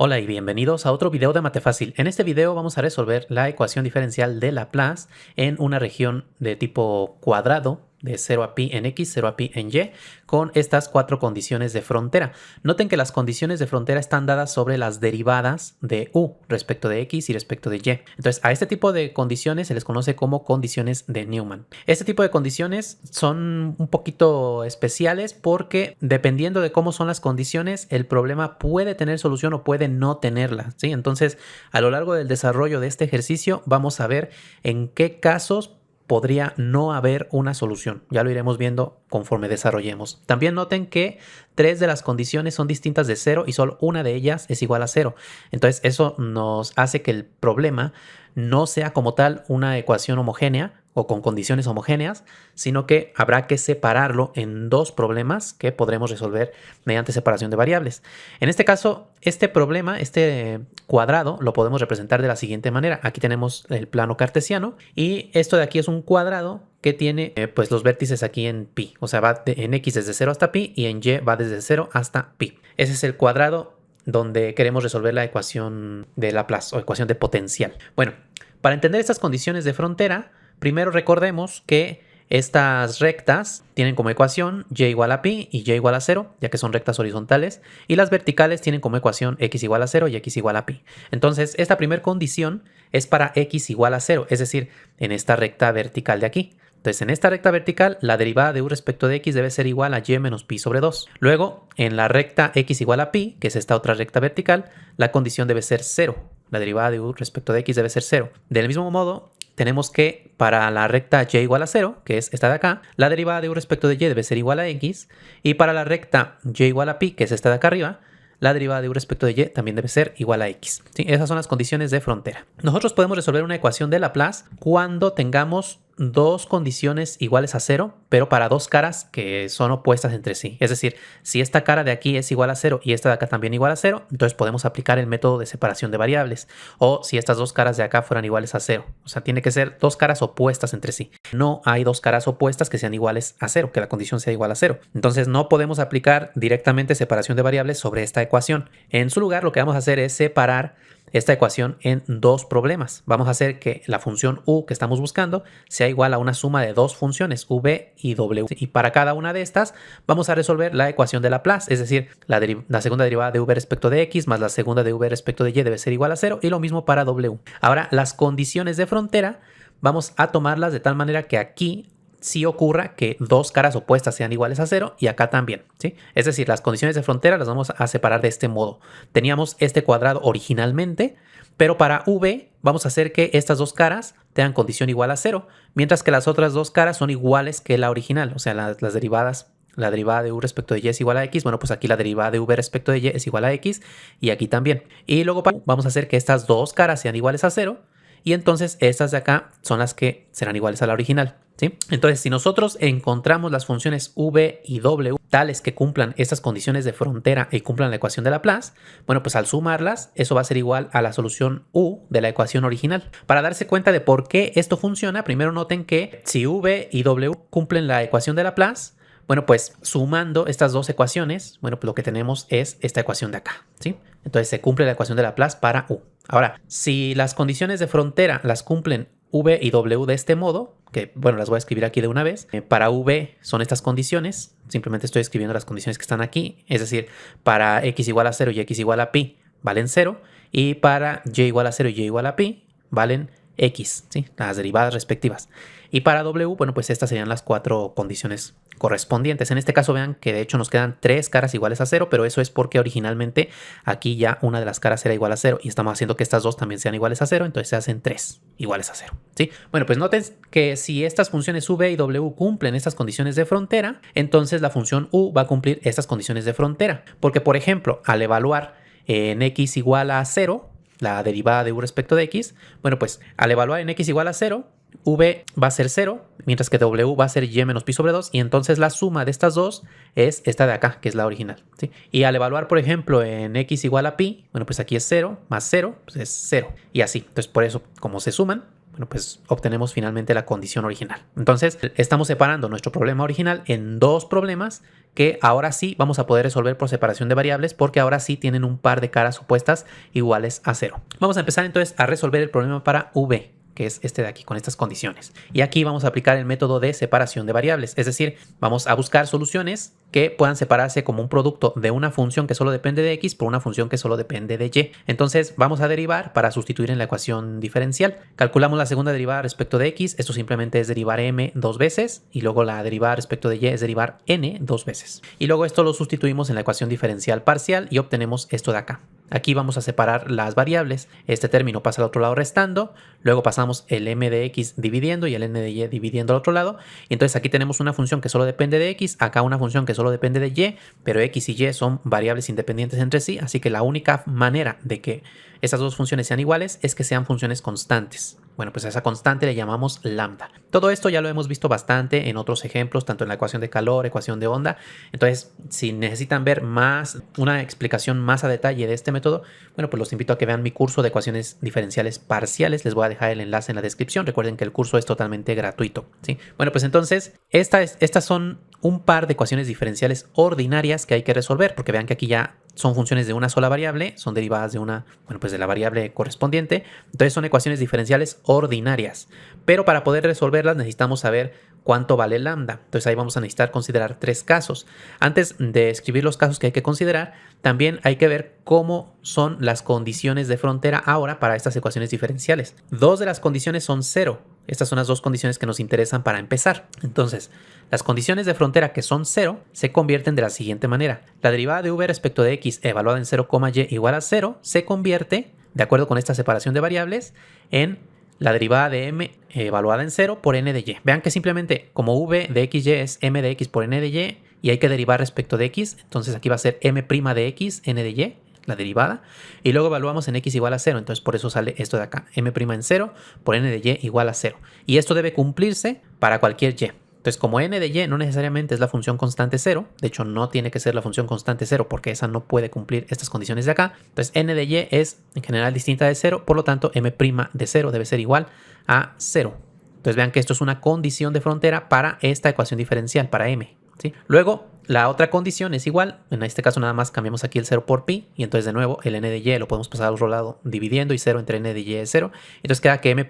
Hola y bienvenidos a otro video de Mate Fácil. En este video vamos a resolver la ecuación diferencial de Laplace en una región de tipo cuadrado de 0 a pi en x, 0 a pi en y, con estas cuatro condiciones de frontera. Noten que las condiciones de frontera están dadas sobre las derivadas de u respecto de x y respecto de y. Entonces, a este tipo de condiciones se les conoce como condiciones de Newman. Este tipo de condiciones son un poquito especiales porque dependiendo de cómo son las condiciones, el problema puede tener solución o puede no tenerla, ¿sí? Entonces, a lo largo del desarrollo de este ejercicio, vamos a ver en qué casos podría no haber una solución. Ya lo iremos viendo conforme desarrollemos. También noten que 3 de las condiciones son distintas de 0 y solo una de ellas es igual a 0. Entonces eso nos hace que el problema no sea como tal una ecuación homogénea o con condiciones homogéneas, sino que habrá que separarlo en dos problemas que podremos resolver mediante separación de variables. En este caso, este problema, este cuadrado, lo podemos representar de la siguiente manera. Aquí tenemos el plano cartesiano y esto de aquí es un cuadrado que tiene pues los vértices aquí en pi, o sea va en x desde 0 hasta pi y en y va desde 0 hasta pi. Ese es el cuadrado donde queremos resolver la ecuación de Laplace o ecuación de potencial. Bueno, para entender estas condiciones de frontera, primero recordemos que estas rectas tienen como ecuación y igual a pi y y igual a 0, ya que son rectas horizontales, y las verticales tienen como ecuación x igual a 0 y x igual a pi. Entonces, esta primera condición es para x igual a 0, es decir, en esta recta vertical de aquí. Entonces, en esta recta vertical, la derivada de u respecto de x debe ser igual a y menos pi sobre 2. Luego, en la recta x igual a pi, que es esta otra recta vertical, la condición debe ser 0. La derivada de u respecto de x debe ser 0. Del mismo modo, tenemos que para la recta y igual a 0, que es esta de acá, la derivada de u respecto de y debe ser igual a x. Y para la recta y igual a pi, que es esta de acá arriba, la derivada de u respecto de y también debe ser igual a x. ¿Sí? Esas son las condiciones de frontera. Nosotros podemos resolver una ecuación de Laplace cuando tengamos dos condiciones iguales a 0, pero para dos caras que son opuestas entre sí. Es decir, si esta cara de aquí es igual a 0 y esta de acá también igual a 0, entonces podemos aplicar el método de separación de variables. O si estas dos caras de acá fueran iguales a 0. O sea, tiene que ser dos caras opuestas entre sí. No hay dos caras opuestas que sean iguales a 0, que la condición sea igual a 0. Entonces no podemos aplicar directamente separación de variables sobre esta ecuación. En su lugar, lo que vamos a hacer es separar esta ecuación en dos problemas. Vamos a hacer que la función u que estamos buscando sea igual a una suma de dos funciones, v y w. Y para cada una de estas vamos a resolver la ecuación de Laplace, es decir, la segunda derivada de v respecto de x más la segunda de v respecto de y debe ser igual a 0 y lo mismo para w. Ahora, las condiciones de frontera vamos a tomarlas de tal manera que aquí sí ocurra que dos caras opuestas sean iguales a 0 y acá también, ¿sí? Es decir, las condiciones de frontera las vamos a separar de este modo. Teníamos este cuadrado originalmente, pero para v vamos a hacer que estas dos caras tengan condición igual a 0, mientras que las otras dos caras son iguales que la original, o sea, las derivadas. La derivada de u respecto de y es igual a x. Bueno, pues aquí la derivada de v respecto de y es igual a x y aquí también. Y luego vamos a hacer que estas dos caras sean iguales a 0 y entonces estas de acá son las que serán iguales a la original, ¿sí? Entonces, si nosotros encontramos las funciones v y w tales que cumplan estas condiciones de frontera y cumplan la ecuación de Laplace, bueno, pues al sumarlas, eso va a ser igual a la solución u de la ecuación original. Para darse cuenta de por qué esto funciona, primero noten que si v y w cumplen la ecuación de Laplace, bueno, pues sumando estas dos ecuaciones, bueno, pues lo que tenemos es esta ecuación de acá, ¿sí? Entonces se cumple la ecuación de Laplace para u. Ahora, si las condiciones de frontera las cumplen v y w de este modo, que bueno, las voy a escribir aquí de una vez. Para v son estas condiciones, simplemente estoy escribiendo las condiciones que están aquí, es decir, para x igual a 0 y x igual a pi valen 0, y para y igual a 0 y y igual a pi valen x, ¿sí? Las derivadas respectivas. Y para w, bueno, pues estas serían las cuatro condiciones correspondientes. En este caso vean que de hecho nos quedan tres caras iguales a 0, pero eso es porque originalmente aquí ya una de las caras era igual a 0 y estamos haciendo que estas dos también sean iguales a 0, entonces se hacen 3 iguales a 0, ¿sí? Bueno, pues noten que si estas funciones v y w cumplen estas condiciones de frontera, entonces la función u va a cumplir estas condiciones de frontera, porque por ejemplo, al evaluar en x igual a 0, la derivada de u respecto de x, bueno, pues al evaluar en x igual a 0, v va a ser 0, mientras que w va a ser y menos pi sobre 2, y entonces la suma de estas dos es esta de acá, que es la original, ¿sí? Y al evaluar, por ejemplo, en x igual a pi, bueno, pues aquí es 0 más 0, pues es 0, y así. Entonces, por eso, como se suman, bueno, pues obtenemos finalmente la condición original. Entonces, estamos separando nuestro problema original en dos problemas que ahora sí vamos a poder resolver por separación de variables, porque ahora sí tienen un par de caras opuestas iguales a 0. Vamos a empezar entonces a resolver el problema para v, que es este de aquí, con estas condiciones. Y aquí vamos a aplicar el método de separación de variables, es decir, vamos a buscar soluciones que puedan separarse como un producto de una función que solo depende de x por una función que solo depende de y. Entonces vamos a derivar para sustituir en la ecuación diferencial. Calculamos la segunda derivada respecto de x, esto simplemente es derivar m dos veces, y luego la derivada respecto de y es derivar n dos veces. Y luego esto lo sustituimos en la ecuación diferencial parcial y obtenemos esto de acá. Aquí vamos a separar las variables. Este término pasa al otro lado restando, luego pasamos el m de x dividiendo y el n de y dividiendo al otro lado. Y entonces aquí tenemos una función que solo depende de x, acá una función que solo depende de y, pero x y y son variables independientes entre sí, así que la única manera de que esas dos funciones sean iguales es que sean funciones constantes. Bueno, pues a esa constante le llamamos lambda. Todo esto ya lo hemos visto bastante en otros ejemplos, tanto en la ecuación de calor, ecuación de onda. Entonces, si necesitan ver más, una explicación más a detalle de este método, bueno, pues los invito a que vean mi curso de ecuaciones diferenciales parciales. Les voy a dejar el enlace en la descripción. Recuerden que el curso es totalmente gratuito, ¿sí? Bueno, pues entonces, estas son un par de ecuaciones diferenciales ordinarias que hay que resolver, porque vean que aquí ya son funciones de una sola variable, son derivadas de una, bueno, pues de la variable correspondiente. Entonces son ecuaciones diferenciales ordinarias. Pero para poder resolverlas necesitamos saber cuánto vale lambda. Entonces ahí vamos a necesitar considerar tres casos. Antes de escribir los casos que hay que considerar, también hay que ver cómo son las condiciones de frontera ahora para estas ecuaciones diferenciales. Dos de las condiciones son 0. Estas son las dos condiciones que nos interesan para empezar. Entonces, las condiciones de frontera que son 0 se convierten de la siguiente manera. La derivada de v respecto de x evaluada en 0, y igual a 0 se convierte, de acuerdo con esta separación de variables, en la derivada de m evaluada en 0 por n de y. Vean que simplemente como v de xy es m de x por n de y hay que derivar respecto de x, entonces aquí va a ser m' de x, n de y, la derivada, y luego evaluamos en x igual a 0, entonces por eso sale esto de acá, m' en 0 por n de y igual a 0. Y esto debe cumplirse para cualquier y. Entonces, como n de y no necesariamente es la función constante 0, de hecho no tiene que ser la función constante 0 porque esa no puede cumplir estas condiciones de acá, entonces n de y es en general distinta de 0, por lo tanto m' de 0 debe ser igual a 0. Entonces vean que esto es una condición de frontera para esta ecuación diferencial, para m, ¿sí? Luego, la otra condición es igual, en este caso nada más cambiamos aquí el 0 por pi, y entonces de nuevo el n de y lo podemos pasar al otro lado dividiendo, y 0 entre n de y es 0, entonces queda que m'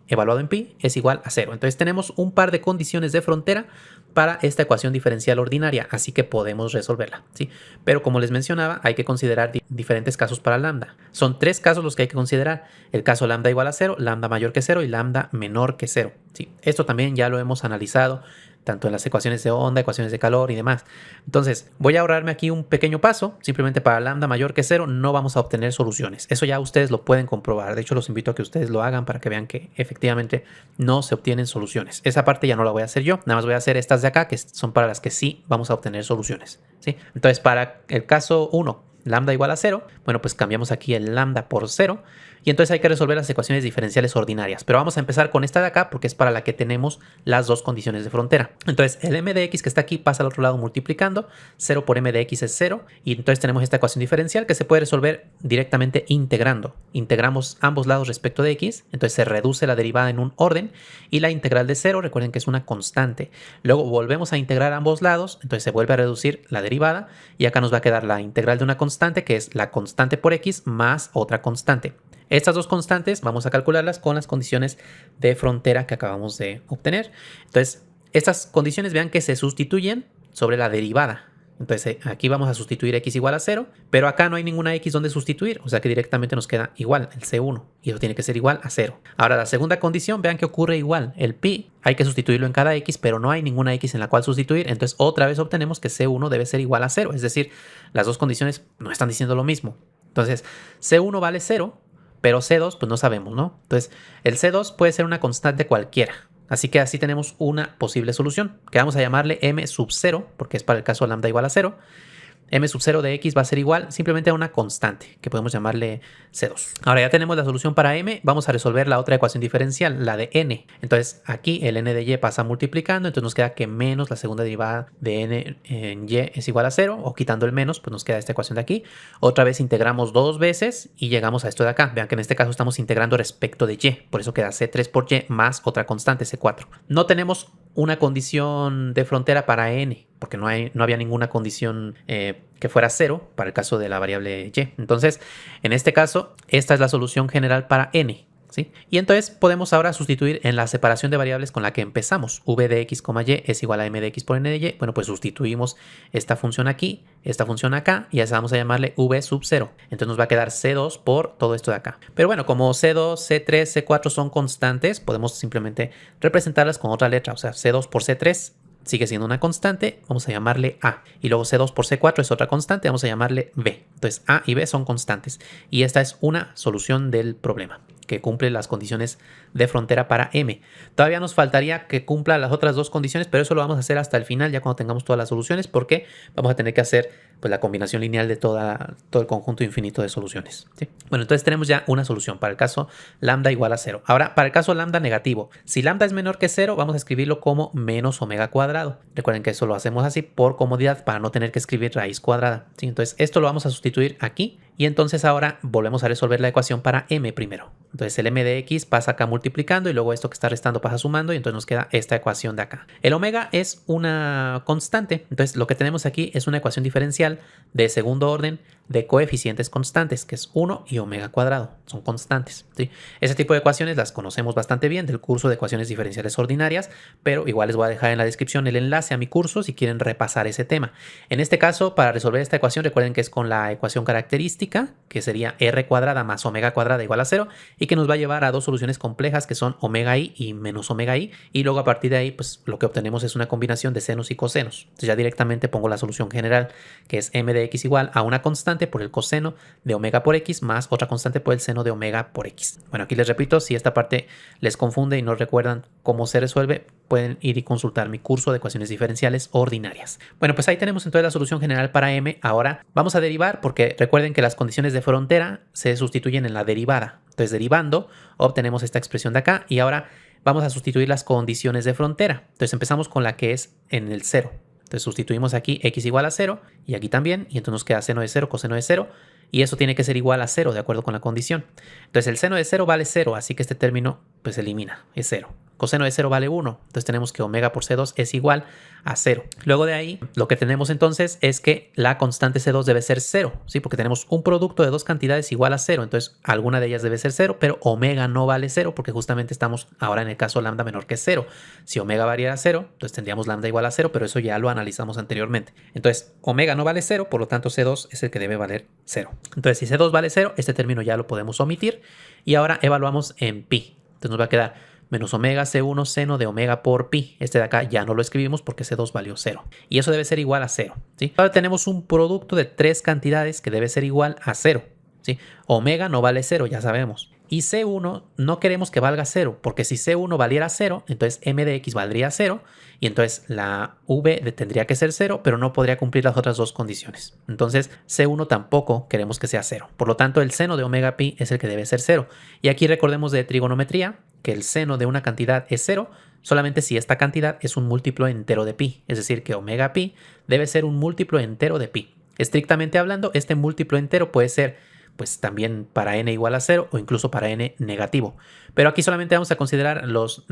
evaluado en pi es igual a 0. Entonces tenemos un par de condiciones de frontera para esta ecuación diferencial ordinaria, así que podemos resolverla, ¿sí? Pero como les mencionaba, hay que considerar diferentes casos para lambda. Son tres casos los que hay que considerar: el caso lambda igual a 0, lambda mayor que 0 y lambda menor que 0, ¿sí? Esto también ya lo hemos analizado tanto en las ecuaciones de onda, ecuaciones de calor y demás. Entonces, voy a ahorrarme aquí un pequeño paso. Simplemente para lambda mayor que 0 no vamos a obtener soluciones. Eso ya ustedes lo pueden comprobar. De hecho, los invito a que ustedes lo hagan para que vean que efectivamente no se obtienen soluciones. Esa parte ya no la voy a hacer yo. Nada más voy a hacer estas de acá, que son para las que sí vamos a obtener soluciones, ¿sí? Entonces, para el caso 1, lambda igual a 0, bueno, pues cambiamos aquí el lambda por 0. Y entonces hay que resolver las ecuaciones diferenciales ordinarias. Pero vamos a empezar con esta de acá porque es para la que tenemos las dos condiciones de frontera. Entonces el m de x que está aquí pasa al otro lado multiplicando. 0 por m de x es 0. Y entonces tenemos esta ecuación diferencial que se puede resolver directamente integrando. Integramos ambos lados respecto de x. Entonces se reduce la derivada en un orden. Y la integral de 0, recuerden que es una constante. Luego volvemos a integrar ambos lados. Entonces se vuelve a reducir la derivada. Y acá nos va a quedar la integral de una constante, que es la constante por x más otra constante. Estas dos constantes vamos a calcularlas con las condiciones de frontera que acabamos de obtener. Entonces, estas condiciones vean que se sustituyen sobre la derivada. Entonces, aquí vamos a sustituir x igual a 0, pero acá no hay ninguna x donde sustituir, o sea que directamente nos queda igual, el c1, y eso tiene que ser igual a 0. Ahora, la segunda condición, vean que ocurre igual. El pi hay que sustituirlo en cada x, pero no hay ninguna x en la cual sustituir, entonces otra vez obtenemos que c1 debe ser igual a 0, es decir, las dos condiciones no están diciendo lo mismo. Entonces, c1 vale 0, pero C2 pues no sabemos, ¿no? Entonces el C2 puede ser una constante cualquiera. Así que así tenemos una posible solución, que vamos a llamarle m sub 0, porque es para el caso lambda igual a 0. m sub 0 de x va a ser igual simplemente a una constante, que podemos llamarle C2. Ahora ya tenemos la solución para m, vamos a resolver la otra ecuación diferencial, la de n. Entonces aquí el n de y pasa multiplicando, entonces nos queda que menos la segunda derivada de n en y es igual a 0, o quitando el menos, pues nos queda esta ecuación de aquí. Otra vez integramos dos veces y llegamos a esto de acá. Vean que en este caso estamos integrando respecto de y, por eso queda C3 por y más otra constante, C4. No tenemos una condición de frontera para n, porque no había ninguna condición que fuera 0 para el caso de la variable y. Entonces, en este caso, esta es la solución general para n. ¿Sí? Y entonces podemos ahora sustituir en la separación de variables con la que empezamos. V de x, y es igual a m de x por n de y. Bueno, pues sustituimos esta función aquí, esta función acá, y ya vamos a llamarle v sub 0. Entonces nos va a quedar C2 por todo esto de acá. Pero bueno, como C2, C3, C4 son constantes, podemos simplemente representarlas con otra letra. O sea, C2 por C3 sigue siendo una constante, vamos a llamarle A. Y luego C2 por C4 es otra constante, vamos a llamarle B. Entonces A y B son constantes. Y esta es una solución del problema, que cumple las condiciones de frontera para M. Todavía nos faltaría que cumpla las otras dos condiciones, pero eso lo vamos a hacer hasta el final, ya cuando tengamos todas las soluciones, porque vamos a tener que hacer pues, la combinación lineal de todo el conjunto infinito de soluciones. ¿Sí? Bueno, entonces tenemos ya una solución para el caso lambda igual a 0. Ahora, para el caso lambda negativo, si lambda es menor que 0, vamos a escribirlo como menos omega cuadrado. Recuerden que eso lo hacemos así por comodidad, para no tener que escribir raíz cuadrada. ¿Sí? Entonces esto lo vamos a sustituir aquí. Y entonces ahora volvemos a resolver la ecuación para m primero. Entonces el m de x pasa acá multiplicando y luego esto que está restando pasa sumando y entonces nos queda esta ecuación de acá. El omega es una constante, entonces lo que tenemos aquí es una ecuación diferencial de segundo orden de coeficientes constantes, que es 1 y omega cuadrado, son constantes. ¿Sí? Ese tipo de ecuaciones las conocemos bastante bien del curso de ecuaciones diferenciales ordinarias, pero igual les voy a dejar en la descripción el enlace a mi curso si quieren repasar ese tema. En este caso, para resolver esta ecuación, recuerden que es con la ecuación característica, que sería r cuadrada más omega cuadrada igual a 0, y que nos va a llevar a dos soluciones complejas que son omega i y menos omega i, y luego a partir de ahí, pues lo que obtenemos es una combinación de senos y cosenos. Entonces ya directamente pongo la solución general, que es m de x igual a una constante por el coseno de omega por x más otra constante por el seno de omega por x. Bueno, aquí les repito, si esta parte les confunde y no recuerdan cómo se resuelve, pueden ir y consultar mi curso de ecuaciones diferenciales ordinarias. Bueno, pues ahí tenemos entonces la solución general para m. Ahora vamos a derivar, porque recuerden que las condiciones de frontera se sustituyen en la derivada. Entonces derivando obtenemos esta expresión de acá y ahora vamos a sustituir las condiciones de frontera. Entonces empezamos con la que es en el 0. Entonces sustituimos aquí x igual a 0 y aquí también, y entonces nos queda seno de 0, coseno de 0, y eso tiene que ser igual a 0 de acuerdo con la condición. Entonces el seno de 0 vale 0, así que este término pues elimina, es 0. Coseno de 0 vale 1, entonces tenemos que omega por C2 es igual a 0. Luego de ahí, lo que tenemos entonces es que la constante C2 debe ser 0, ¿sí? Porque tenemos un producto de dos cantidades igual a 0, entonces alguna de ellas debe ser 0, pero omega no vale 0 porque justamente estamos ahora en el caso lambda menor que 0. Si omega valiera 0, entonces tendríamos lambda igual a 0, pero eso ya lo analizamos anteriormente. Entonces omega no vale 0, por lo tanto C2 es el que debe valer 0. Entonces si C2 vale 0, este término ya lo podemos omitir y ahora evaluamos en pi. Entonces nos va a quedar menos omega C1 seno de omega por pi. Este de acá ya no lo escribimos porque C2 valió 0. Y eso debe ser igual a 0. ¿Sí? Ahora tenemos un producto de tres cantidades que debe ser igual a 0. ¿Sí? Omega no vale 0, ya sabemos. Y C1 no queremos que valga 0, porque si C1 valiera 0, entonces m de x valdría 0, y entonces la v tendría que ser 0, pero no podría cumplir las otras dos condiciones. Entonces C1 tampoco queremos que sea 0. Por lo tanto, el seno de omega pi es el que debe ser 0. Y aquí recordemos de trigonometría que el seno de una cantidad es 0 solamente si esta cantidad es un múltiplo entero de pi. Es decir, que omega pi debe ser un múltiplo entero de pi. Estrictamente hablando, este múltiplo entero puede ser pues también para n igual a 0 o incluso para n negativo. Pero aquí solamente vamos a considerar los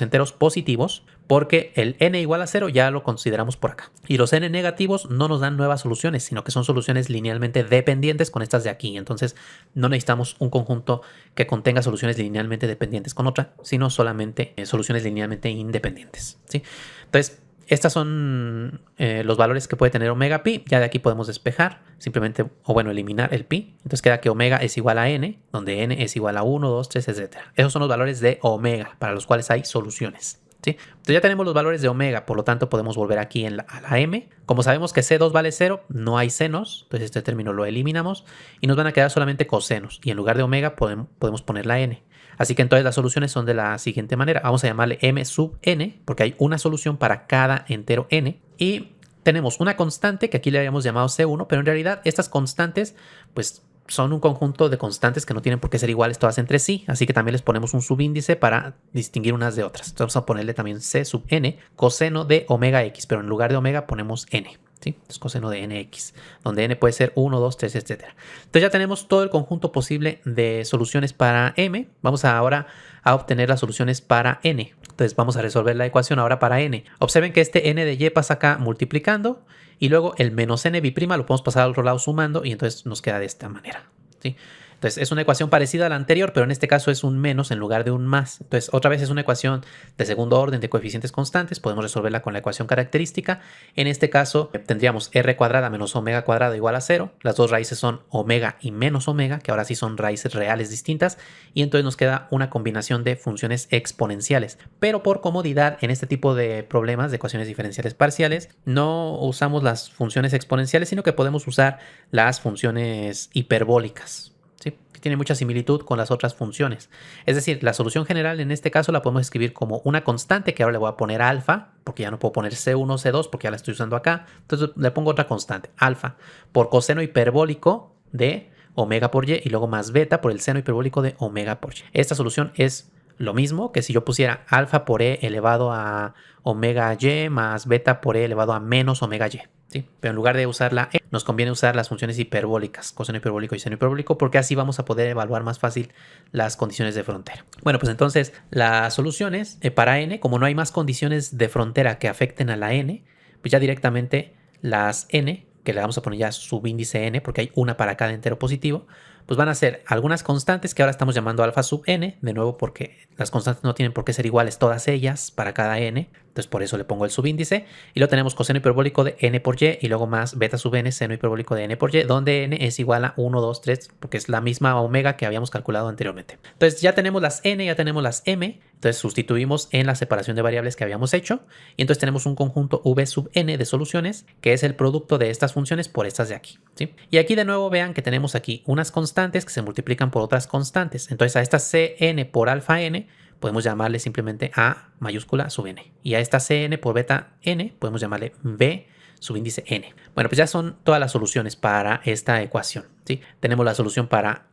enteros positivos porque el n igual a 0 ya lo consideramos por acá. Y los n negativos no nos dan nuevas soluciones, sino que son soluciones linealmente dependientes con estas de aquí. Entonces no necesitamos un conjunto que contenga soluciones linealmente dependientes con otra, sino solamente soluciones linealmente independientes. ¿Sí? Entonces estas son los valores que puede tener omega pi. Ya de aquí podemos despejar, simplemente, o bueno, eliminar el pi. Entonces queda que omega es igual a n, donde n es igual a 1, 2, 3, etc. Esos son los valores de omega, para los cuales hay soluciones. ¿Sí? Entonces ya tenemos los valores de omega, por lo tanto podemos volver aquí a la m. Como sabemos que C2 vale 0, no hay senos, entonces este término lo eliminamos y nos van a quedar solamente cosenos. Y en lugar de omega podemos poner la n. Así que entonces las soluciones son de la siguiente manera. Vamos a llamarle m sub n, porque hay una solución para cada entero n. Y tenemos una constante que aquí le habíamos llamado C1, pero en realidad estas constantes pues son un conjunto de constantes que no tienen por qué ser iguales todas entre sí, así que también les ponemos un subíndice para distinguir unas de otras. Entonces vamos a ponerle también C sub n, coseno de omega x, pero en lugar de omega ponemos n. ¿Sí? Entonces coseno de nx, donde n puede ser 1, 2, 3, etc. Entonces ya tenemos todo el conjunto posible de soluciones para m. Vamos ahora a obtener las soluciones para n. Entonces vamos a resolver la ecuación ahora para n. Observen que este n de y pasa acá multiplicando y luego el menos n bi' lo podemos pasar al otro lado sumando y entonces nos queda de esta manera. ¿Sí? Entonces es una ecuación parecida a la anterior, pero en este caso es un menos en lugar de un más. Entonces otra vez es una ecuación de segundo orden de coeficientes constantes. Podemos resolverla con la ecuación característica. En este caso tendríamos r cuadrada menos omega cuadrada igual a 0. Las dos raíces son omega y menos omega, que ahora sí son raíces reales distintas. Y entonces nos queda una combinación de funciones exponenciales. Pero por comodidad en este tipo de problemas de ecuaciones diferenciales parciales no usamos las funciones exponenciales, sino que podemos usar las funciones hiperbólicas. ¿Sí? Que tiene mucha similitud con las otras funciones. Es decir, la solución general en este caso la podemos escribir como una constante que ahora le voy a poner alfa, porque ya no puedo poner C1 o C2 porque ya la estoy usando acá. Entonces le pongo otra constante, alfa, por coseno hiperbólico de omega por y luego más beta por el seno hiperbólico de omega por y. Esta solución es lo mismo que si yo pusiera alfa por e elevado a omega y más beta por e elevado a menos omega y. ¿Sí? Pero en lugar de usar la e, nos conviene usar las funciones hiperbólicas, coseno hiperbólico y seno hiperbólico, porque así vamos a poder evaluar más fácil las condiciones de frontera. Bueno, pues entonces las soluciones para n, como no hay más condiciones de frontera que afecten a la n, pues ya directamente las n, que le vamos a poner ya subíndice n, porque hay una para cada entero positivo, pues van a ser algunas constantes que ahora estamos llamando alfa sub n, de nuevo porque las constantes no tienen por qué ser iguales todas ellas para cada n, entonces por eso le pongo el subíndice, y luego tenemos coseno hiperbólico de n por y, y luego más beta sub n, seno hiperbólico de n por y, donde n es igual a 1, 2, 3, porque es la misma omega que habíamos calculado anteriormente. Entonces ya tenemos las n, ya tenemos las m, entonces sustituimos en la separación de variables que habíamos hecho, y entonces tenemos un conjunto v sub n de soluciones, que es el producto de estas funciones por estas de aquí. ¿Sí? Y aquí de nuevo vean que tenemos aquí unas constantes que se multiplican por otras constantes. Entonces a esta cn por alfa n podemos llamarle simplemente a mayúscula sub n. Y a esta cn por beta n podemos llamarle b subíndice n. Bueno, pues ya son todas las soluciones para esta ecuación. ¿Sí? Tenemos la solución para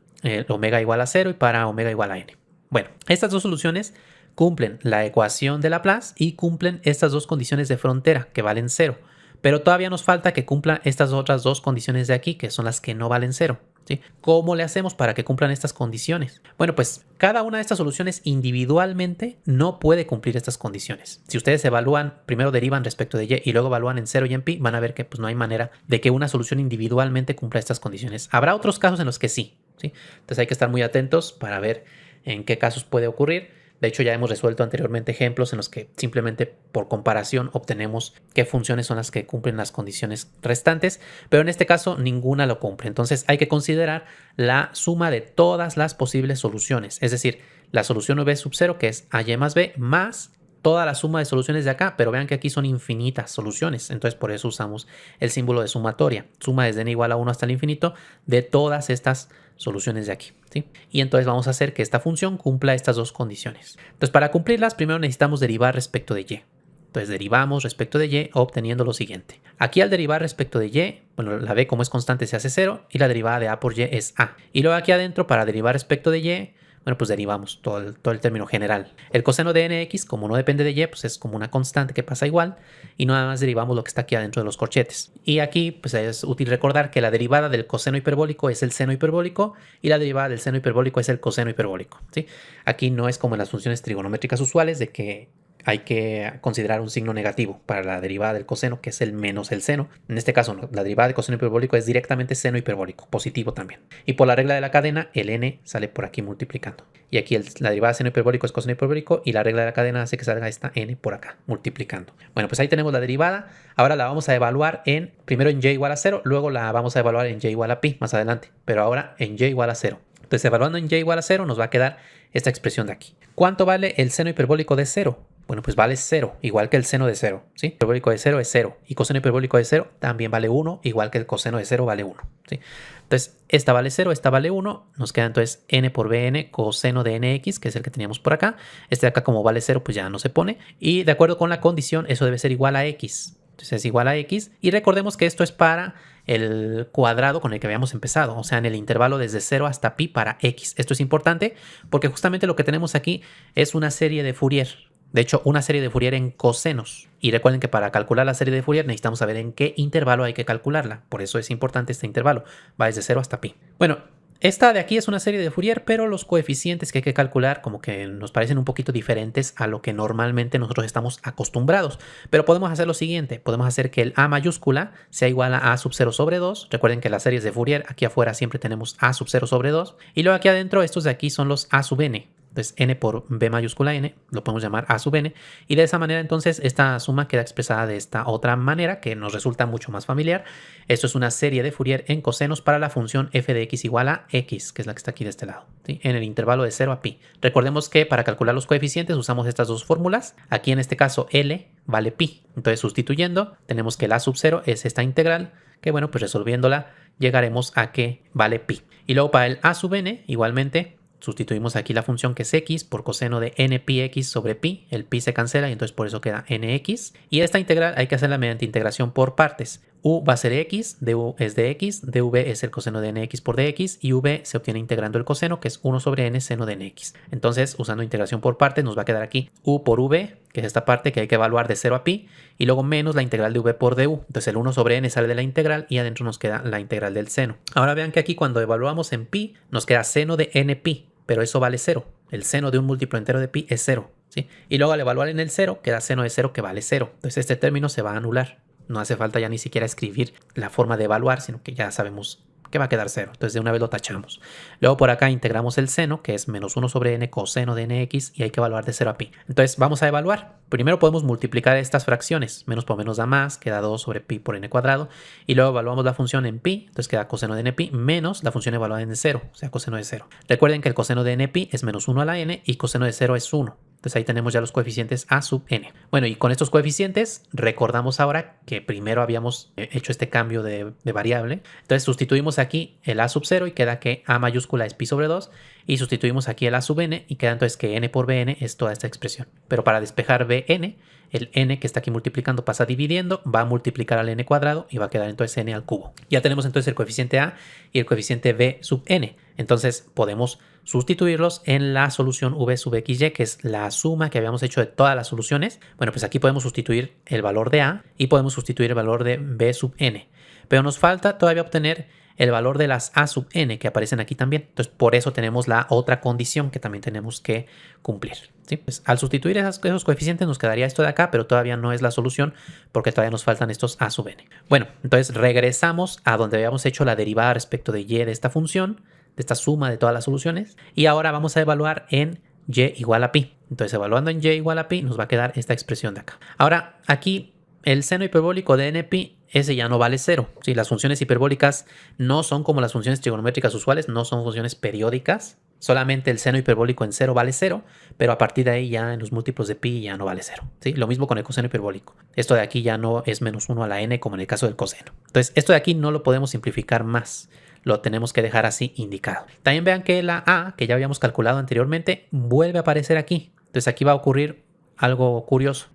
omega igual a 0 y para omega igual a n. Bueno, estas dos soluciones cumplen la ecuación de Laplace y cumplen estas dos condiciones de frontera que valen 0. Pero todavía nos falta que cumplan estas otras dos condiciones de aquí, que son las que no valen 0. ¿Sí? ¿Cómo le hacemos para que cumplan estas condiciones? Bueno, pues cada una de estas soluciones individualmente no puede cumplir estas condiciones. Si ustedes evalúan, primero derivan respecto de y luego evalúan en 0 y en pi, van a ver que pues, no hay manera de que una solución individualmente cumpla estas condiciones. Habrá otros casos en los que sí. ¿Sí? Entonces hay que estar muy atentos para ver en qué casos puede ocurrir. De hecho, ya hemos resuelto anteriormente ejemplos en los que simplemente por comparación obtenemos qué funciones son las que cumplen las condiciones restantes, pero en este caso ninguna lo cumple. Entonces hay que considerar la suma de todas las posibles soluciones, es decir, la solución v sub 0 que es a y más b más toda la suma de soluciones de acá, pero vean que aquí son infinitas soluciones, entonces por eso usamos el símbolo de sumatoria, suma desde n igual a 1 hasta el infinito de todas estas soluciones de aquí. ¿Sí? Y entonces vamos a hacer que esta función cumpla estas dos condiciones. Entonces para cumplirlas primero necesitamos derivar respecto de y. Entonces derivamos respecto de y obteniendo lo siguiente. Aquí al derivar respecto de y, bueno, la b como es constante se hace 0 y la derivada de a por y es a. Y luego aquí adentro para derivar respecto de y, bueno, pues derivamos todo el término general. El coseno de nx, como no depende de y, pues es como una constante que pasa igual y nada más derivamos lo que está aquí adentro de los corchetes. Y aquí pues es útil recordar que la derivada del coseno hiperbólico es el seno hiperbólico y la derivada del seno hiperbólico es el coseno hiperbólico. ¿Sí? Aquí no es como en las funciones trigonométricas usuales de que hay que considerar un signo negativo para la derivada del coseno, que es el menos el seno. En este caso, no, la derivada del coseno hiperbólico es directamente seno hiperbólico, positivo también. Y por la regla de la cadena, el n sale por aquí multiplicando. Y aquí la derivada de seno hiperbólico es coseno hiperbólico y la regla de la cadena hace que salga esta n por acá, multiplicando. Bueno, pues ahí tenemos la derivada. Ahora la vamos a evaluar primero en y igual a 0, luego la vamos a evaluar en y igual a pi más adelante, pero ahora en y igual a 0. Entonces, evaluando en y igual a 0, nos va a quedar esta expresión de aquí. ¿Cuánto vale el seno hiperbólico de 0? Bueno, pues vale 0, igual que el seno de 0, ¿sí? El hiperbólico de 0 es 0 y coseno hiperbólico de 0 también vale 1, igual que el coseno de 0 vale 1, ¿sí? Entonces, esta vale 0, esta vale 1, nos queda entonces n por bn coseno de nx, que es el que teníamos por acá. Este de acá como vale 0, pues ya no se pone. Y de acuerdo con la condición, eso debe ser igual a x. Entonces es igual a x. Y recordemos que esto es para el cuadrado con el que habíamos empezado, o sea, en el intervalo desde 0 hasta pi para x. Esto es importante porque justamente lo que tenemos aquí es una serie de Fourier. De hecho, una serie de Fourier en cosenos. Y recuerden que para calcular la serie de Fourier necesitamos saber en qué intervalo hay que calcularla. Por eso es importante este intervalo. Va desde 0 hasta pi. Bueno, esta de aquí es una serie de Fourier, pero los coeficientes que hay que calcular como que nos parecen un poquito diferentes a lo que normalmente nosotros estamos acostumbrados. Pero podemos hacer lo siguiente. Podemos hacer que el A mayúscula sea igual a sub 0 sobre 2. Recuerden que las series de Fourier, aquí afuera siempre tenemos A sub 0 sobre 2. Y luego aquí adentro, estos de aquí son los A sub n. Entonces n por b mayúscula n, lo podemos llamar a sub n, y de esa manera entonces esta suma queda expresada de esta otra manera que nos resulta mucho más familiar. Esto es una serie de Fourier en cosenos para la función f de x igual a x, que es la que está aquí de este lado, ¿sí? En el intervalo de 0 a pi. Recordemos que para calcular los coeficientes usamos estas dos fórmulas. Aquí en este caso L vale pi, entonces sustituyendo tenemos que el a sub 0 es esta integral, que bueno, pues resolviéndola llegaremos a que vale pi. Y luego para el a sub n igualmente sustituimos aquí la función que es x por coseno de n pi x sobre pi. El pi se cancela y entonces por eso queda nx. Y esta integral hay que hacerla mediante integración por partes. U va a ser x, du es de x, dv es el coseno de nx por dx y v se obtiene integrando el coseno que es 1 sobre n seno de nx. Entonces usando integración por partes nos va a quedar aquí u por v, que es esta parte que hay que evaluar de 0 a pi, y luego menos la integral de v por du. Entonces el 1 sobre n sale de la integral y adentro nos queda la integral del seno. Ahora vean que aquí cuando evaluamos en pi nos queda seno de n pi. Pero eso vale 0. El seno de un múltiplo entero de pi es 0, ¿sí? Y luego al evaluar en el 0, queda seno de 0 que vale 0. Entonces este término se va a anular. No hace falta ya ni siquiera escribir la forma de evaluar, sino que ya sabemos que va a quedar 0. Entonces de una vez lo tachamos. Luego por acá integramos el seno, que es menos 1 sobre n coseno de nx, y hay que evaluar de 0 a pi. Entonces vamos a evaluar. Primero podemos multiplicar estas fracciones. Menos por menos da más, queda 2 sobre pi por n cuadrado. Y luego evaluamos la función en pi, entonces queda coseno de n pi menos la función evaluada en 0, o sea, coseno de 0. Recuerden que el coseno de n pi es menos 1 a la n y coseno de 0 es 1. Entonces ahí tenemos ya los coeficientes a sub n. Bueno, y con estos coeficientes recordamos ahora que primero habíamos hecho este cambio de variable. Entonces sustituimos aquí el a sub 0 y queda que a mayúscula es pi sobre 2. Y sustituimos aquí el a sub n y queda entonces que n por bn es toda esta expresión. Pero para despejar bn, el n que está aquí multiplicando pasa dividiendo, va a multiplicar al n cuadrado y va a quedar entonces n al cubo. Ya tenemos entonces el coeficiente a y el coeficiente b sub n. Entonces podemos sustituirlos en la solución v sub xy, que es la suma que habíamos hecho de todas las soluciones. Bueno, pues aquí podemos sustituir el valor de a y podemos sustituir el valor de b sub n. Pero nos falta todavía obtener el valor de las a sub n que aparecen aquí también. Entonces por eso tenemos la otra condición que también tenemos que cumplir, ¿sí? Pues al sustituir esos coeficientes nos quedaría esto de acá, pero todavía no es la solución porque todavía nos faltan estos a sub n. Bueno, entonces regresamos a donde habíamos hecho la derivada respecto de y de esta función, de esta suma de todas las soluciones, y ahora vamos a evaluar en y igual a pi. Entonces evaluando en y igual a pi nos va a quedar esta expresión de acá. Ahora aquí el seno hiperbólico de npi, ese ya no vale 0. ¿Sí? Las funciones hiperbólicas no son como las funciones trigonométricas usuales, no son funciones periódicas. Solamente el seno hiperbólico en 0 vale 0, pero a partir de ahí ya en los múltiplos de pi ya no vale 0. ¿Sí? Lo mismo con el coseno hiperbólico. Esto de aquí ya no es menos 1 a la n como en el caso del coseno. Entonces esto de aquí no lo podemos simplificar más. Lo tenemos que dejar así indicado. También vean que la a, que ya habíamos calculado anteriormente, vuelve a aparecer aquí. Entonces aquí va a ocurrir algo curioso.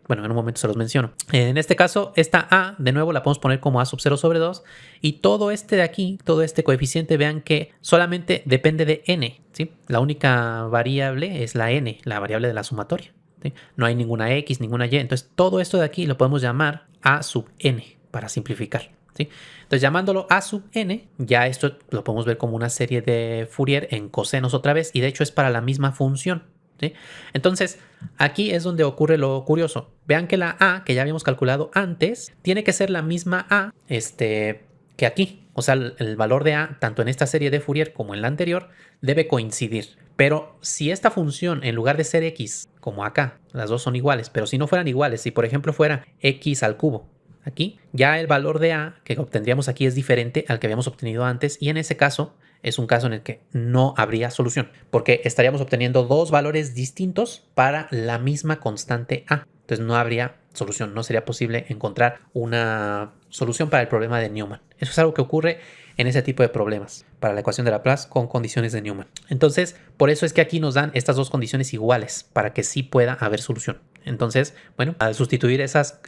Bueno, en un momento se los menciono. En este caso, esta a, de nuevo, la podemos poner como a sub 0 sobre 2. Y todo este de aquí, todo este coeficiente, vean que solamente depende de n, ¿sí? La única variable es la n, la variable de la sumatoria, ¿sí? No hay ninguna x, ninguna y. Entonces, todo esto de aquí lo podemos llamar a sub n, para simplificar, ¿sí? Entonces, llamándolo a sub n, ya esto lo podemos ver como una serie de Fourier en cosenos otra vez. Y de hecho es para la misma función, ¿sí? Entonces, aquí es donde ocurre lo curioso. Vean que la a, que ya habíamos calculado antes, tiene que ser la misma a que aquí. O sea, el valor de a, tanto en esta serie de Fourier como en la anterior, debe coincidir. Pero si esta función, en lugar de ser x, como acá, las dos son iguales, pero si no fueran iguales, si por ejemplo fuera x al cubo, aquí, ya el valor de a que obtendríamos aquí es diferente al que habíamos obtenido antes, y en ese caso es un caso en el que no habría solución, porque estaríamos obteniendo dos valores distintos para la misma constante a. Entonces no habría solución, no sería posible encontrar una solución para el problema de Newman. Eso es algo que ocurre en ese tipo de problemas, para la ecuación de Laplace con condiciones de Newman. Entonces, por eso es que aquí nos dan estas dos condiciones iguales, para que sí pueda haber solución. Entonces, bueno, al sustituir esas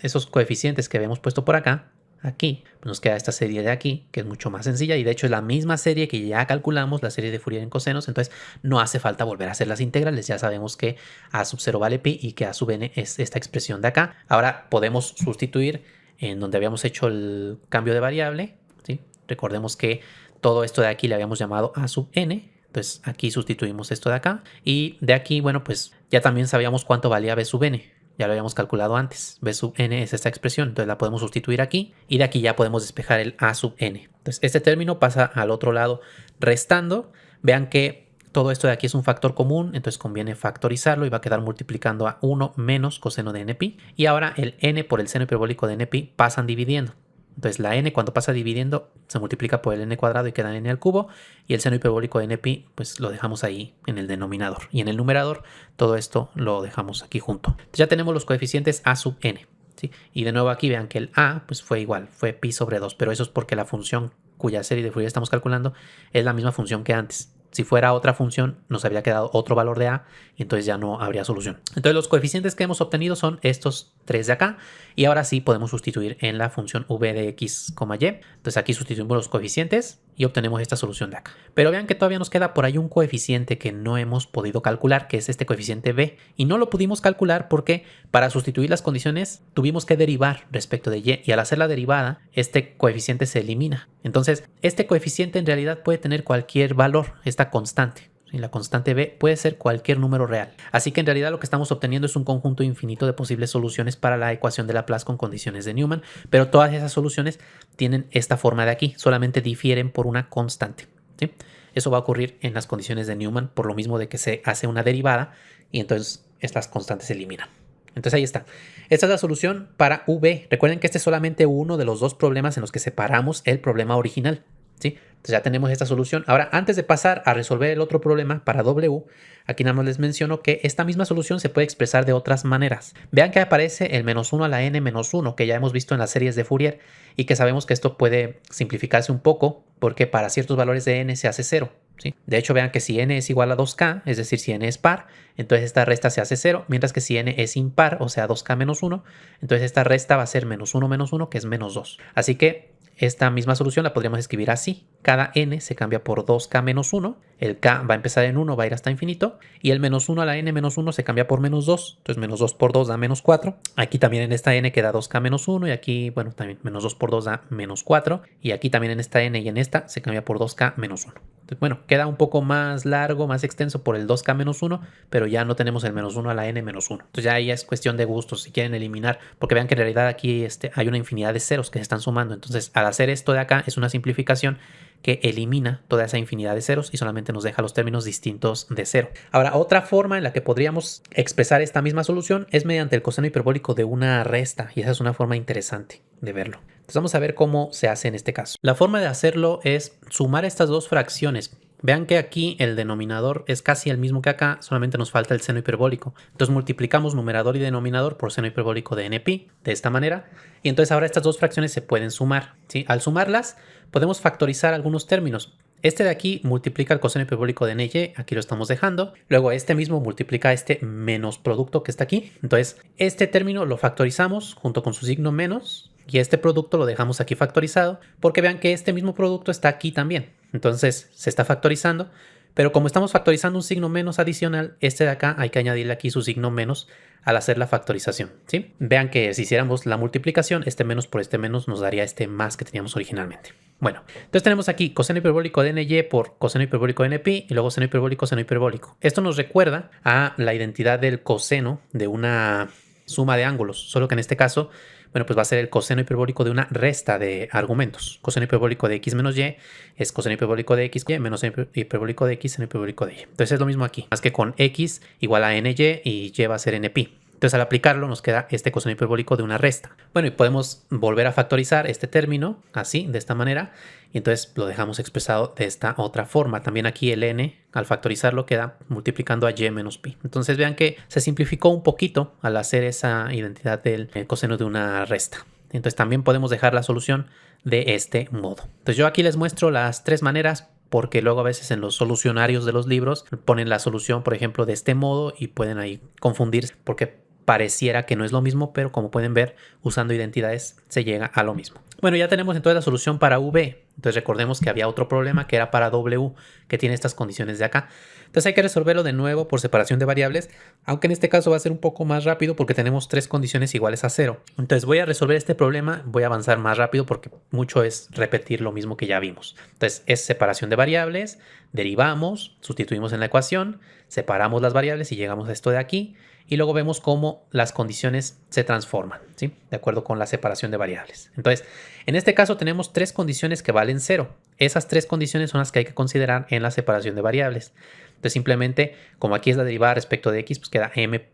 esos coeficientes que habíamos puesto por acá, aquí, pues nos queda esta serie de aquí, que es mucho más sencilla y de hecho es la misma serie que ya calculamos, la serie de Fourier en cosenos, entonces no hace falta volver a hacer las integrales, ya sabemos que a sub 0 vale pi y que a sub n es esta expresión de acá. Ahora podemos sustituir en donde habíamos hecho el cambio de variable, ¿sí? Recordemos que todo esto de aquí le habíamos llamado a sub n, entonces aquí sustituimos esto de acá y de aquí, bueno, pues ya también sabíamos cuánto valía b sub n. Ya lo habíamos calculado antes. B sub n es esta expresión, entonces la podemos sustituir aquí y de aquí ya podemos despejar el a sub n. Entonces este término pasa al otro lado restando. Vean que todo esto de aquí es un factor común, entonces conviene factorizarlo y va a quedar multiplicando a 1 menos coseno de npi. Y ahora el n por el seno hiperbólico de npi pasan dividiendo. Entonces la n cuando pasa dividiendo se multiplica por el n cuadrado y queda n al cubo. Y el seno hiperbólico de npi pues lo dejamos ahí en el denominador. Y en el numerador todo esto lo dejamos aquí junto. Entonces ya tenemos los coeficientes a sub n, ¿sí? Y de nuevo aquí vean que el a pues fue igual, fue pi sobre 2. Pero eso es porque la función cuya serie de Fourier estamos calculando es la misma función que antes. Si fuera otra función, nos habría quedado otro valor de a y entonces ya no habría solución. Entonces los coeficientes que hemos obtenido son estos tres de acá y ahora sí podemos sustituir en la función v de x, y. Entonces aquí sustituimos los coeficientes y obtenemos esta solución de acá. Pero vean que todavía nos queda por ahí un coeficiente que no hemos podido calcular, que es este coeficiente b. Y no lo pudimos calcular porque para sustituir las condiciones tuvimos que derivar respecto de y al hacer la derivada, este coeficiente se elimina. Entonces, este coeficiente en realidad puede tener cualquier valor, esta constante. Y la constante b puede ser cualquier número real. Así que en realidad lo que estamos obteniendo es un conjunto infinito de posibles soluciones para la ecuación de Laplace con condiciones de Newman, pero todas esas soluciones tienen esta forma de aquí, solamente difieren por una constante, ¿sí? Eso va a ocurrir en las condiciones de Newman por lo mismo de que se hace una derivada y entonces estas constantes se eliminan. Entonces ahí está. Esta es la solución para v. Recuerden que este es solamente uno de los dos problemas en los que separamos el problema original, ¿sí? Entonces ya tenemos esta solución. Ahora, antes de pasar a resolver el otro problema para w, aquí nada más les menciono que esta misma solución se puede expresar de otras maneras. Vean que aparece el menos 1 a la n menos 1 que ya hemos visto en las series de Fourier y que sabemos que esto puede simplificarse un poco porque para ciertos valores de n se hace 0. ¿Sí? De hecho, vean que si n es igual a 2k, es decir, si n es par, entonces esta resta se hace 0, mientras que si n es impar, o sea 2k menos 1, entonces esta resta va a ser menos 1, que es menos 2. Así que esta misma solución la podríamos escribir así. Cada n se cambia por 2k menos 1. El k va a empezar en 1, va a ir hasta infinito. Y el menos 1 a la n menos 1 se cambia por menos 2. Entonces menos 2 por 2 da menos 4. Aquí también en esta n queda 2k menos 1. Y aquí, bueno, también menos 2 por 2 da menos 4. Y aquí también en esta n y en esta se cambia por 2k menos 1. Entonces, bueno, queda un poco más largo, más extenso por el 2k menos 1. Pero ya no tenemos el menos 1 a la n menos 1. Entonces ya ahí es cuestión de gustos si quieren eliminar. Porque vean que en realidad aquí hay una infinidad de ceros que se están sumando. Entonces al hacer esto de acá es una simplificación que elimina toda esa infinidad de ceros y solamente nos deja los términos distintos de 0. Ahora, otra forma en la que podríamos expresar esta misma solución es mediante el coseno hiperbólico de una resta, y esa es una forma interesante de verlo. Entonces vamos a ver cómo se hace en este caso. La forma de hacerlo es sumar estas dos fracciones. Vean que aquí el denominador es casi el mismo que acá, solamente nos falta el seno hiperbólico. Entonces multiplicamos numerador y denominador por seno hiperbólico de npi, de esta manera. Y entonces ahora estas dos fracciones se pueden sumar, ¿sí? Al sumarlas podemos factorizar algunos términos. Este de aquí multiplica el coseno hiperbólico de ny, aquí lo estamos dejando. Luego este mismo multiplica este menos producto que está aquí. Entonces este término lo factorizamos junto con su signo menos. Y este producto lo dejamos aquí factorizado porque vean que este mismo producto está aquí también. Entonces se está factorizando, pero como estamos factorizando un signo menos adicional, este de acá hay que añadirle aquí su signo menos al hacer la factorización, ¿sí? Vean que si hiciéramos la multiplicación, este menos por este menos nos daría este más que teníamos originalmente. Bueno, entonces tenemos aquí coseno hiperbólico de ny por coseno hiperbólico de npi y luego seno hiperbólico. Esto nos recuerda a la identidad del coseno de una suma de ángulos, solo que en este caso, bueno, pues va a ser el coseno hiperbólico de una resta de argumentos. Coseno hiperbólico de x menos y es coseno hiperbólico de x, y menos seno hiperbólico de x, seno hiperbólico de y. Entonces es lo mismo aquí, más que con x igual a ny y y va a ser npi. Entonces al aplicarlo nos queda este coseno hiperbólico de una resta. Bueno, y podemos volver a factorizar este término así, de esta manera, y entonces lo dejamos expresado de esta otra forma. También aquí el n, al factorizarlo, queda multiplicando a y menos pi. Entonces vean que se simplificó un poquito al hacer esa identidad del coseno de una resta. Entonces también podemos dejar la solución de este modo. Entonces yo aquí les muestro las tres maneras porque luego a veces en los solucionarios de los libros ponen la solución, por ejemplo, de este modo y pueden ahí confundirse porque pareciera que no es lo mismo, pero como pueden ver, usando identidades se llega a lo mismo. Bueno, ya tenemos entonces la solución para V. Entonces recordemos que había otro problema que era para W, que tiene estas condiciones de acá. Entonces hay que resolverlo de nuevo por separación de variables, aunque en este caso va a ser un poco más rápido porque tenemos tres condiciones iguales a 0. Entonces voy a resolver este problema, voy a avanzar más rápido porque mucho es repetir lo mismo que ya vimos. Entonces es separación de variables, derivamos, sustituimos en la ecuación, separamos las variables y llegamos a esto de aquí. Y luego vemos cómo las condiciones se transforman, ¿sí? De acuerdo con la separación de variables. Entonces, en este caso tenemos tres condiciones que valen 0. Esas tres condiciones son las que hay que considerar en la separación de variables. Entonces, simplemente, como aquí es la derivada respecto de x, pues queda m'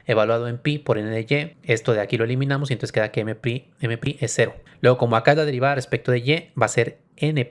evaluado en pi por n de y. Esto de aquí lo eliminamos y entonces queda que m' es 0. Luego, como acá es la derivada respecto de y, va a ser n'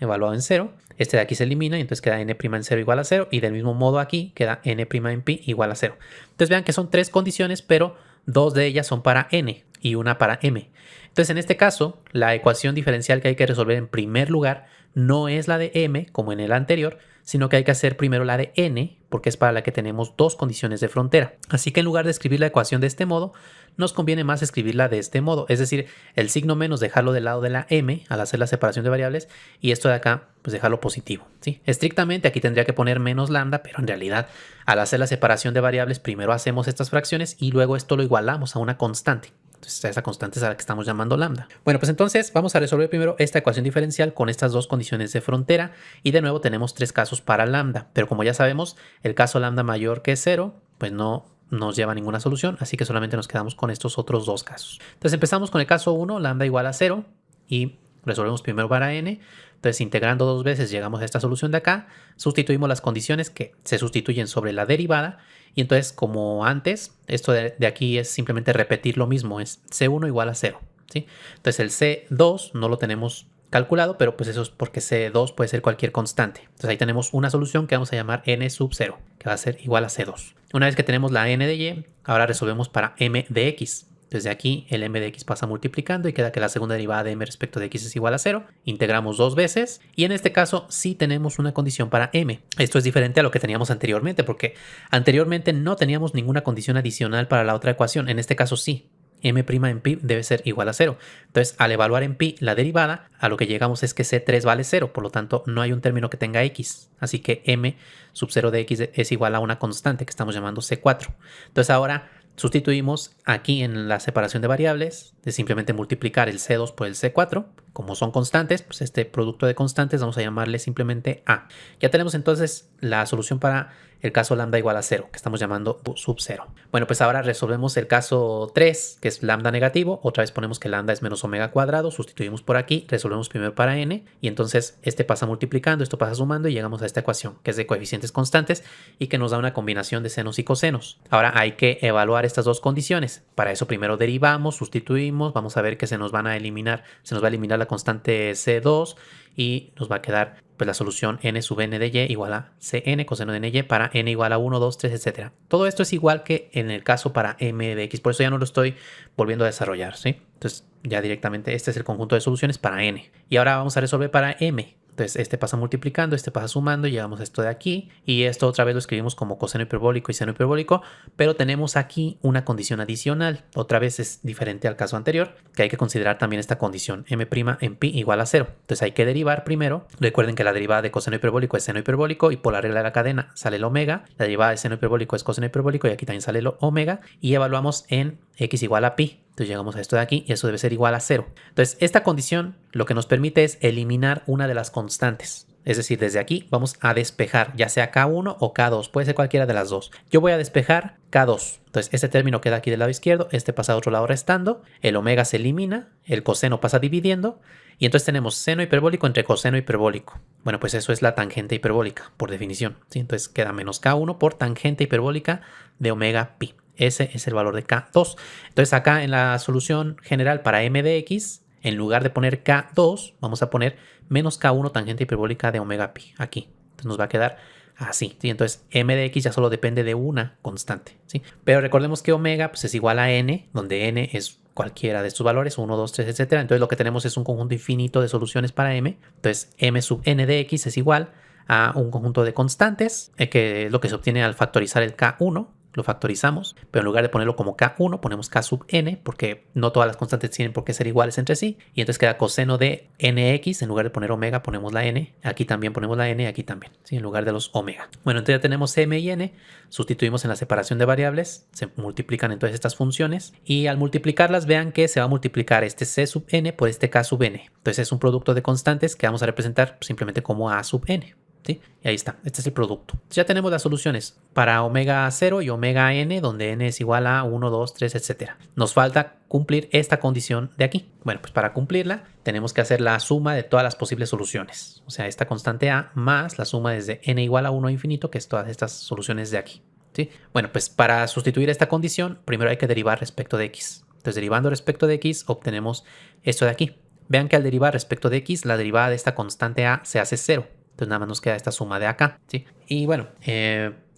evaluado en 0. Este de aquí se elimina y entonces queda n' en 0 igual a 0. Y del mismo modo aquí queda n' en pi igual a 0. Entonces vean que son tres condiciones, pero dos de ellas son para n y una para m. Entonces en este caso, la ecuación diferencial que hay que resolver en primer lugar no es la de m como en el anterior, sino que hay que hacer primero la de n, porque es para la que tenemos dos condiciones de frontera. Así que en lugar de escribir la ecuación de este modo, nos conviene más escribirla de este modo, es decir, el signo menos dejarlo del lado de la m al hacer la separación de variables y esto de acá pues dejarlo positivo, ¿sí? Estrictamente aquí tendría que poner menos lambda, pero en realidad al hacer la separación de variables primero hacemos estas fracciones y luego esto lo igualamos a una constante. Entonces esa constante es a la que estamos llamando lambda. Bueno, pues entonces vamos a resolver primero esta ecuación diferencial con estas dos condiciones de frontera y de nuevo tenemos tres casos para lambda, pero como ya sabemos, el caso lambda mayor que 0, pues no nos lleva a ninguna solución, así que solamente nos quedamos con estos otros dos casos. Entonces empezamos con el caso 1, lambda igual a 0 y resolvemos primero para n. Entonces integrando dos veces llegamos a esta solución de acá, sustituimos las condiciones que se sustituyen sobre la derivada y entonces como antes, esto de aquí es simplemente repetir lo mismo, es C1 igual a 0, ¿sí? Entonces el C2 no lo tenemos calculado, pero pues eso es porque C2 puede ser cualquier constante. Entonces ahí tenemos una solución que vamos a llamar n sub 0, que va a ser igual a C2. Una vez que tenemos la n de y, ahora resolvemos para m de x. Desde aquí el m de x pasa multiplicando y queda que la segunda derivada de m respecto de x es igual a 0. Integramos dos veces y en este caso sí tenemos una condición para m. Esto es diferente a lo que teníamos anteriormente porque anteriormente no teníamos ninguna condición adicional para la otra ecuación. En este caso sí. M' en pi debe ser igual a 0. Entonces, al evaluar en pi la derivada, a lo que llegamos es que C3 vale 0. Por lo tanto, no hay un término que tenga x. Así que m sub 0 de x es igual a una constante que estamos llamando C4. Entonces, ahora sustituimos aquí en la separación de variables de simplemente multiplicar el C2 por el C4. Como son constantes, pues este producto de constantes vamos a llamarle simplemente A. Ya tenemos entonces la solución para el caso lambda igual a 0, que estamos llamando sub 0. Bueno, pues ahora resolvemos el caso 3, que es lambda negativo. Otra vez ponemos que lambda es menos omega cuadrado, sustituimos por aquí, resolvemos primero para n, y entonces este pasa multiplicando, esto pasa sumando y llegamos a esta ecuación, que es de coeficientes constantes y que nos da una combinación de senos y cosenos. Ahora hay que evaluar estas dos condiciones. Para eso primero derivamos, sustituimos, vamos a ver que se nos va a eliminar la constante C2 y nos va a quedar pues la solución n sub n de y igual a cn coseno de ny para n igual a 1, 2, 3, etc. Todo esto es igual que en el caso para m de x, por eso ya no lo estoy volviendo a desarrollar, ¿sí? Entonces ya directamente este es el conjunto de soluciones para n. Y ahora vamos a resolver para m. Entonces este pasa multiplicando, este pasa sumando y llegamos a esto de aquí. Y esto otra vez lo escribimos como coseno hiperbólico y seno hiperbólico, pero tenemos aquí una condición adicional. Otra vez es diferente al caso anterior, que hay que considerar también esta condición, m' en pi igual a 0. Entonces hay que derivar primero. Recuerden que la derivada de coseno hiperbólico es seno hiperbólico y por la regla de la cadena sale el omega. La derivada de seno hiperbólico es coseno hiperbólico y aquí también sale el omega. Y evaluamos en x igual a pi. Entonces llegamos a esto de aquí y eso debe ser igual a 0. Entonces esta condición lo que nos permite es eliminar una de las constantes. Es decir, desde aquí vamos a despejar ya sea K1 o K2. Puede ser cualquiera de las dos. Yo voy a despejar K2. Entonces este término queda aquí del lado izquierdo. Este pasa a otro lado restando. El omega se elimina. El coseno pasa dividiendo. Y entonces tenemos seno hiperbólico entre coseno hiperbólico. Bueno, pues eso es la tangente hiperbólica por definición, ¿sí? Entonces queda menos K1 por tangente hiperbólica de omega pi. Ese es el valor de K2. Entonces acá en la solución general para m de x, en lugar de poner K2, vamos a poner menos K1 tangente hiperbólica de omega pi. Aquí. Entonces nos va a quedar así, ¿sí? Entonces m de x ya solo depende de una constante, ¿sí? Pero recordemos que omega pues, es igual a n, donde n es cualquiera de estos valores, 1, 2, 3, etc. Entonces lo que tenemos es un conjunto infinito de soluciones para m. Entonces m sub n de x es igual a un conjunto de constantes, que es lo que se obtiene al factorizar el K1. lo factorizamos, pero en lugar de ponerlo como K1, ponemos K sub n, porque no todas las constantes tienen por qué ser iguales entre sí, y entonces queda coseno de nx, en lugar de poner omega ponemos la n, aquí también ponemos la n, aquí también, ¿sí? En lugar de los omega. Bueno, entonces ya tenemos m y n, sustituimos en la separación de variables, se multiplican entonces estas funciones, y al multiplicarlas vean que se va a multiplicar este c sub n por este k sub n, entonces es un producto de constantes que vamos a representar simplemente como a sub n. ¿Sí? Y ahí está, este es el producto. Ya tenemos las soluciones para omega 0 y omega n, donde n es igual a 1, 2, 3, etc. Nos falta cumplir esta condición de aquí. Bueno, pues para cumplirla tenemos que hacer la suma de todas las posibles soluciones. O sea, esta constante a más la suma desde n igual a 1 a infinito, que es todas estas soluciones de aquí. ¿Sí? Bueno, pues para sustituir esta condición, primero hay que derivar respecto de x. Entonces, derivando respecto de x, obtenemos esto de aquí. Vean que al derivar respecto de x, la derivada de esta constante a se hace 0. Entonces nada más nos queda esta suma de acá, ¿sí? Y bueno,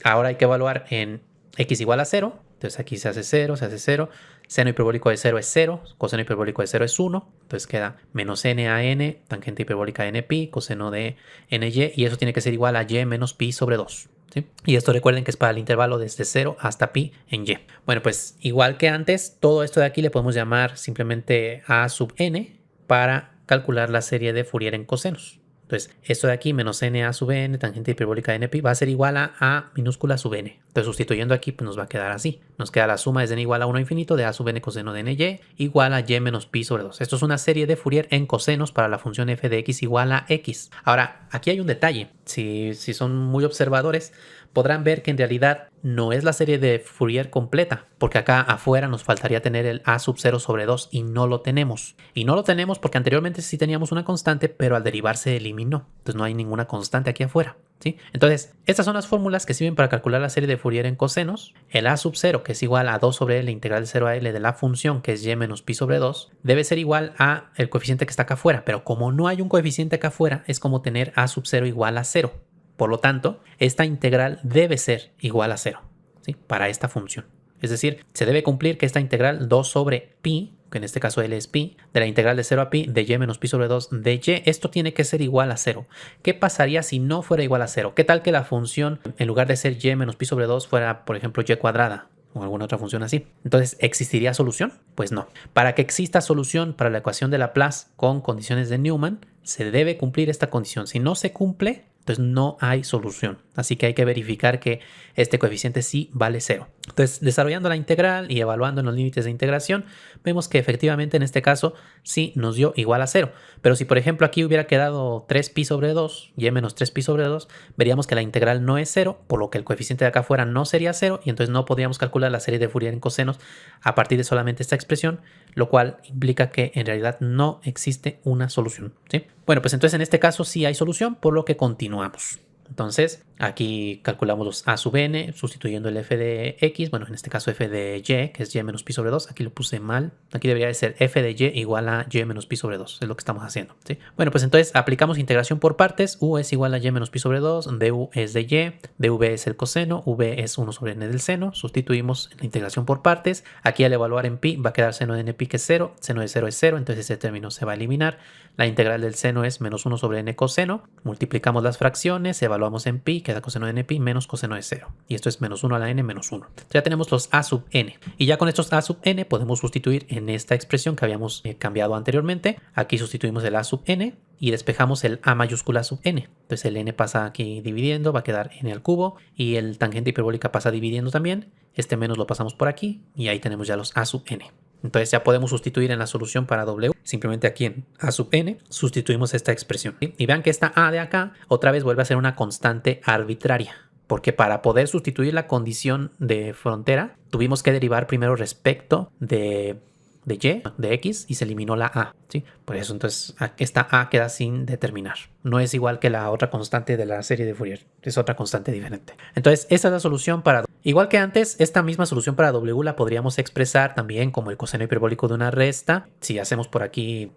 ahora hay que evaluar en x igual a 0. Entonces aquí se hace 0, se hace 0. Seno hiperbólico de 0 es 0. Coseno hiperbólico de 0 es 1. Entonces queda menos n a n, tangente hiperbólica de npi, coseno de ny. Y eso tiene que ser igual a y menos pi sobre 2. ¿Sí? Y esto recuerden que es para el intervalo desde 0 hasta pi en y. Bueno, pues igual que antes, todo esto de aquí le podemos llamar simplemente a sub n para calcular la serie de Fourier en cosenos. Entonces, esto de aquí, menos n a sub n, tangente hiperbólica de npi, va a ser igual a minúscula sub n. Entonces, sustituyendo aquí, pues nos va a quedar así. Nos queda la suma desde n igual a 1 a infinito de a sub n coseno de ny igual a y menos pi sobre 2. Esto es una serie de Fourier en cosenos para la función f de x igual a x. Ahora, aquí hay un detalle. Si son muy observadores, podrán ver que en realidad no es la serie de Fourier completa, porque acá afuera nos faltaría tener el a sub 0 sobre 2 y no lo tenemos. Y no lo tenemos porque anteriormente sí teníamos una constante, pero al derivar se eliminó. Entonces no hay ninguna constante aquí afuera. ¿Sí? Entonces, estas son las fórmulas que sirven para calcular la serie de Fourier en cosenos. El a sub 0, que es igual a 2 sobre L integral de 0 a L de la función, que es y menos pi sobre 2, debe ser igual a el coeficiente que está acá afuera. Pero como no hay un coeficiente acá afuera, es como tener a sub 0 igual a 0. Por lo tanto, esta integral debe ser igual a 0, ¿sí? Para esta función. Es decir, se debe cumplir que esta integral 2 sobre pi, que en este caso L es pi, de la integral de 0 a pi de y menos pi sobre 2 de y, esto tiene que ser igual a 0. ¿Qué pasaría si no fuera igual a 0? ¿Qué tal que la función, en lugar de ser y menos pi sobre 2, fuera, por ejemplo, y cuadrada? O alguna otra función así. Entonces, ¿existiría solución? Pues no. Para que exista solución para la ecuación de Laplace con condiciones de Newman, se debe cumplir esta condición. Si no se cumple, entonces no hay solución. Así que hay que verificar que este coeficiente sí vale 0. Entonces, desarrollando la integral y evaluando en los límites de integración, vemos que efectivamente en este caso sí nos dio igual a 0. Pero si por ejemplo aquí hubiera quedado 3pi sobre 2, y menos 3pi sobre 2, veríamos que la integral no es 0, por lo que el coeficiente de acá afuera no sería 0, y entonces no podríamos calcular la serie de Fourier en cosenos a partir de solamente esta expresión, lo cual implica que en realidad no existe una solución, ¿sí? Bueno, pues entonces en este caso sí hay solución, por lo que continuamos. Entonces, aquí calculamos los a sub n, sustituyendo el f de x, bueno, en este caso f de y, que es y menos pi sobre 2, aquí lo puse mal, aquí debería de ser f de y igual a y menos pi sobre 2, es lo que estamos haciendo, ¿sí? Bueno, pues entonces aplicamos integración por partes, u es igual a y menos pi sobre 2, du es de y, dv es el coseno, v es 1 sobre n del seno, sustituimos la integración por partes, aquí al evaluar en pi va a quedar seno de n pi que es 0, seno de 0 es 0, entonces ese término se va a eliminar, la integral del seno es menos 1 sobre n coseno, multiplicamos las fracciones, evaluamos en pi, queda coseno de n pi menos coseno de 0. Y esto es menos 1 a la n menos 1. Ya tenemos los a sub n. Y ya con estos a sub n podemos sustituir en esta expresión que habíamos cambiado anteriormente. Aquí sustituimos el a sub n y despejamos el a mayúscula sub n. Entonces el n pasa aquí dividiendo, va a quedar n al cubo. Y el tangente hiperbólica pasa dividiendo también. Este menos lo pasamos por aquí y ahí tenemos ya los a sub n. Entonces ya podemos sustituir en la solución para W. Simplemente aquí en a sub n sustituimos esta expresión. ¿Sí? Y vean que esta a de acá otra vez vuelve a ser una constante arbitraria. Porque para poder sustituir la condición de frontera tuvimos que derivar primero respecto de y, de x, y se eliminó la a, ¿sí? Por eso entonces esta a queda sin determinar. No es igual que la otra constante de la serie de Fourier, es otra constante diferente. Entonces esta es la solución para... Igual que antes, esta misma solución para W la podríamos expresar también como el coseno hiperbólico de una resta, si hacemos por aquí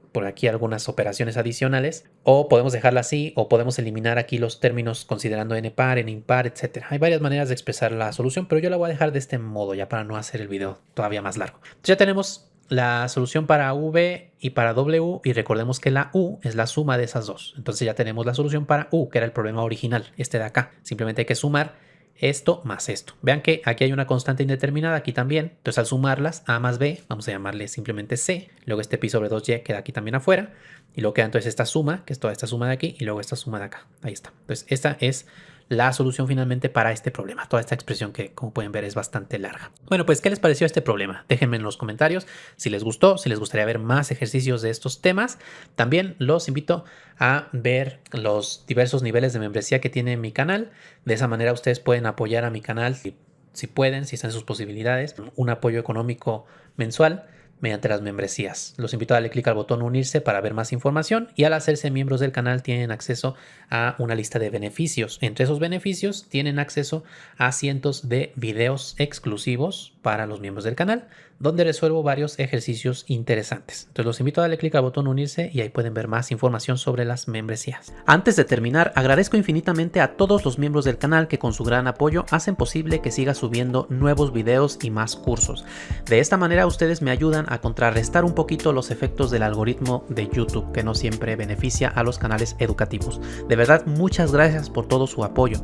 algunas operaciones adicionales, o podemos dejarla así, o podemos eliminar aquí los términos considerando n par, n impar, etc. Hay varias maneras de expresar la solución, pero yo la voy a dejar de este modo ya para no hacer el video todavía más largo. Entonces ya tenemos la solución para V y para W, y recordemos que la U es la suma de esas dos. Entonces ya tenemos la solución para U, que era el problema original, este de acá. Simplemente hay que sumar esto más esto. Vean que aquí hay una constante indeterminada, aquí también. Entonces al sumarlas, A más B, vamos a llamarle simplemente C. Luego este pi sobre 2y queda aquí también afuera. Y luego queda entonces esta suma, que es toda esta suma de aquí, y luego esta suma de acá. Ahí está. Entonces esta es la solución finalmente para este problema. Toda esta expresión que, como pueden ver, es bastante larga. Bueno, pues, ¿qué les pareció este problema? Déjenme en los comentarios si les gustó, si les gustaría ver más ejercicios de estos temas. También los invito a ver los diversos niveles de membresía que tiene mi canal. De esa manera ustedes pueden apoyar a mi canal si pueden, si están en sus posibilidades, un apoyo económico mensual mediante las membresías. Los invito a darle clic al botón unirse para ver más información, y al hacerse miembros del canal tienen acceso a una lista de beneficios. Entre esos beneficios tienen acceso a cientos de videos exclusivos para los miembros del canal, donde resuelvo varios ejercicios interesantes. Entonces los invito a darle clic al botón unirse y ahí pueden ver más información sobre las membresías. Antes de terminar, agradezco infinitamente a todos los miembros del canal que con su gran apoyo hacen posible que siga subiendo nuevos videos y más cursos. De esta manera ustedes me ayudan a contrarrestar un poquito los efectos del algoritmo de YouTube, que no siempre beneficia a los canales educativos. De verdad, muchas gracias por todo su apoyo.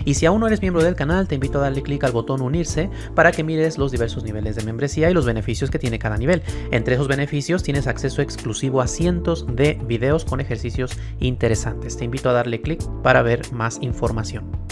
Y si aún no eres miembro del canal, te invito a darle clic al botón unirse para que mires los diversos niveles de membresía y los beneficios que tiene cada nivel. Entre esos beneficios tienes acceso exclusivo a cientos de videos con ejercicios interesantes. Te invito a darle clic para ver más información.